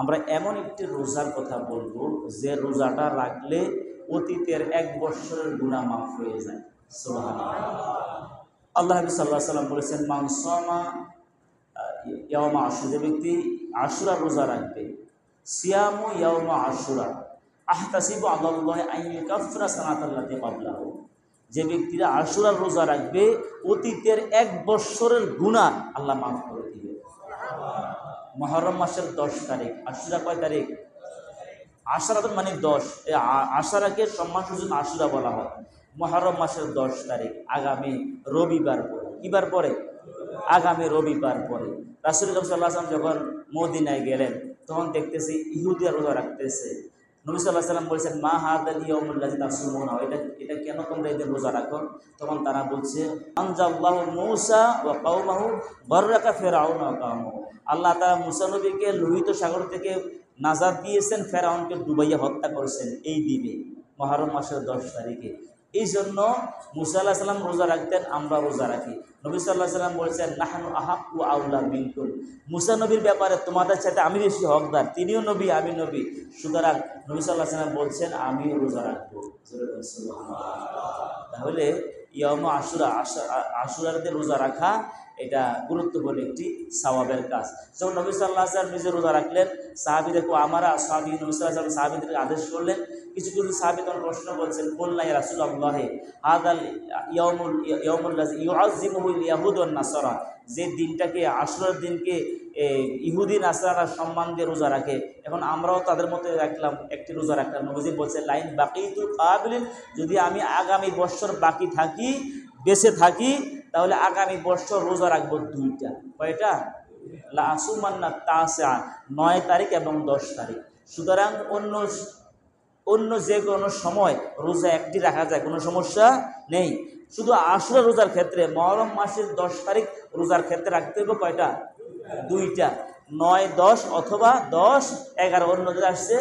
আমরা এমন একটি রোজার কথা বলবো যে রোজাটা রাখলে অতীতের 1 বছরের গুনাহ মাফ হয়ে যায়। সুবহানাল্লাহ। আল্লাহ নবী সাল্লাল্লাহু আলাইহি ওয়াসাল্লাম বলেছেন, মান সামা ইয়াওমা আশুরা, যে ব্যক্তি আশুরা রোজা রাখবে, সিয়ামু ইয়াওমা আশুরা আহতাসিবু আলাল্লাহি আন ইউকাফিরা সানাতাল্লাতি ক্বাবলাহু, যে ব্যক্তিরা আশুরার রোজা রাখবে অতীতের 1 বছরের গুনাহ আল্লাহ মাফ করে দিবে। মুহররম মাসের 10 তারিখ, আশুরা কয় তারিখ? আশুরা মানে 10, এই আশুরাকে সম্মানসূচক আশুরা বলা হয়। মুহররম মাসের 10 তারিখ আগামী রবিবার পরে, কিবার পরে? আগামী রবিবার পরে। রাসূল সাল্লাল্লাহু আলাইহি ওয়াসাল্লাম যখন মদিনায় গেলেন তখন দেখতেছি ইহুদিরা রোজা রাখতেছে। নবী সাল্লাল্লাহু আলাইহি ওয়াসাল্লাম বলেছেন, মা হাদাল ইয়াউমুল্লাযী তাসুমুনা, এটা কেন তোমরা এদিন রোজা রাখো? তখন তারা বলছে, আনজাল্লাহু মূসা ওয়া কওমাহু বাররাকা ফিরআউন ওয়া কওমাহু, আল্লাহ তাআলা মূসা নবীকে লোহিত সাগর থেকে নাজাত দিয়েছেন, ফেরাউনকে ডুবাইয়া হত্যা করেছেন এই দিনে মুহররম মাসের 10 তারিখে। এই জন্য মূসা আলাইহিস সালাম রোজা রাখতেন, আমরা রোজা রাখি। নবী সাল্লাল্লাহু আলাইহি ওয়াসাল্লাম বলেছেন, নাহনু আহাক্কু আউলা মিনকুম, মূসা নবীর ব্যাপারে তোমাদের সাথে আমি বেশি হকদার, তিনিও নবী আমি নবী, সুতরাং নবী সাল্লাল্লাহু আলাইহি ওয়াসাল্লাম বলছেন আমিও রোজা রাখবো। তাহলে ইয়াউমা আশুরা, আশুরার দিন রোজা রাখা এটা গুরুত্বপূর্ণ একটি সওয়াবের কাজ। যখন নবী সাল্লাল্লাহু আলাইহি ওয়াসাল্লাম নিজে রোজা রাখলেন, সাহাবীদেরকে আমরা সাহাবী নবী সাল্লাল্লাহু আলাইহি ওয়াসাল্লাম সাহাবীদেরকে আদেশ করলেন। কিছু সাহাবী তখন প্রশ্ন বলছেন, কুলনা ইয়া রাসূলুল্লাহ হাদাল ইয়াউমুল্লাযী ইউআযযিমুহুল ইয়াহুদ ওয়ান নাসারা, যে দিনটাকে আশুরার দিনকে ইহুদি নাসারা সম্মান দিয়ে রোজা রাখে, এখন আমরাও তাদের মতো রাখলাম, একটি রোজা রাখলাম। নবীজি বলছেন, লাইন বাকিতু কাবিলিন, যদি আমি আগামী বছর বাকি থাকি, বেঁচে থাকি, তাহলে আগামী বছর রোজা রাখবো 2টা। কয়টা? লা আসুমান্না তাসা, 9 তারিখ এবং 10 তারিখ। সুতরাং অন্য যে কোনো সময় রোজা একটি রাখা যায়, কোনো সমস্যা নেই। শুধু আশুরা রোজার ক্ষেত্রে মুহররম মাসের 10 তারিখ রোজার ক্ষেত্রে রাখতে হবে কয়টা? 2টা, 9, 10 অথবা 10, 11। অন্যদের আসছে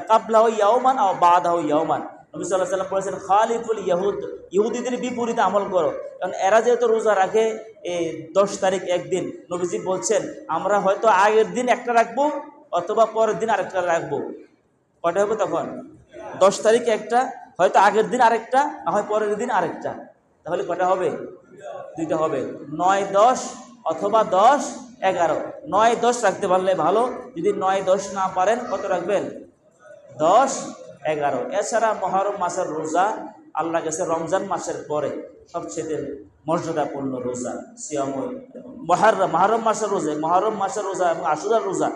কাবলাহু ইয়াওমান আও বাদাহু ইয়াওমান। নবী সাল্লাল্লাহু আলাইহি ওয়াসাল্লাম বলেছেন, খালিফুল ইয়াহুদ, ইহুদিদের বিপরীতে আমল করো। কারণ এরা যেহেতু রোজা রাখে 10 তারিখ একদিন, নবীজি বলছেন আমরা হয়তো আগের দিন একটা রাখবো অথবা পরের দিন আরেকটা রাখবো। কয়টা হবে তখন? 10 তারিখ একটা, হয়তো আগের দিন আরেকটা, না হয় পরের দিন আরেকটা। তাহলে কয়টা হবে? 2টা হবে। 9, 10 অথবা 10, 11। 9, 10 রাখতে পারলে ভালো, যদি 9, 10 না পারেন কত রাখবেন? 10, 11। এছাড়া মুহররম মাসের রোজা আল্লাহর কাছে রমজান মাসের পরে সবচেয়ে মর্যাদাপূর্ণ রোজা। মুহররম মাসের রোজা, মুহররম মাসের রোজা এবং আশুরার রোজা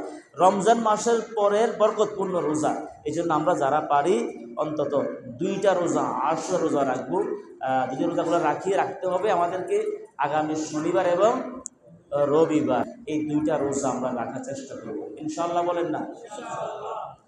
রমজান মাসের পরের বরকতপূর্ণ রোজা। এই জন্য আমরা যারা পারি অন্তত 2টা রোজা, আশুরা রোজা রাখবো। যদি রোজাগুলো রাখতে হবে আমাদেরকে আগামী শনিবার এবং রবিবার, এই 2টা রোজা আমরা রাখার চেষ্টা করবো ইনশাআল্লাহ। বলেন না?